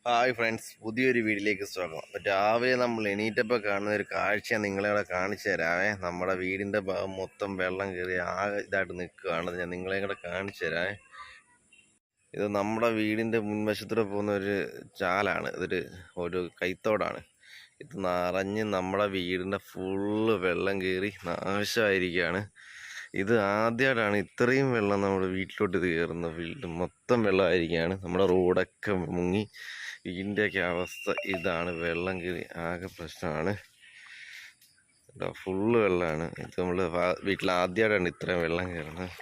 Hi friends, പുതിയൊരു വീഡിയോയിലേക്ക് സ്വാഗതം. രാവിലെ നമ്മൾ എണീറ്റപ്പോൾ കാണുന്ന ഒരു കാഴ്ച നിങ്ങളെ കാണിച്ചു തരാമേ. നമ്മുടെ വീടിൻ്റെ ഭാഗം മൊത്തം വെള്ളം കയറി ആകെ ഇതായിട്ട് നിൽക്കുകയാണ്. ഞാൻ നിങ്ങളെ കൂടെ കാണിച്ചു തരാമേ. ഇത് നമ്മുടെ വീടിൻ്റെ മുൻവശത്തൂടെ പോകുന്ന ഒരു ചാലാണ്. ഒരു കൈത്തോടാണ്. ഇത് നിറഞ്ഞ് നമ്മുടെ വീടിൻ്റെ ഫുള്ള് വെള്ളം കയറി നാശമായിരിക്കുകയാണ്. ഇത് ആദ്യമായിട്ടാണ് ഇത്രയും വെള്ളം നമ്മുടെ വീട്ടിലോട്ട് ഇത് കയറുന്നത്. വീട്ടിൽ മൊത്തം വെള്ളമായിരിക്കുകയാണ്. നമ്മുടെ റോഡൊക്കെ മുങ്ങി. വീടിൻ്റെയൊക്കെ അവസ്ഥ ഇതാണ്. വെള്ളം കയറി ആകെ പ്രശ്നമാണ്. ഫുള്ള് വെള്ളമാണ്. ഇത് നമ്മൾ വീട്ടിൽ ആദ്യമായിട്ടാണ് ഇത്രയും വെള്ളം കയറുന്നത്.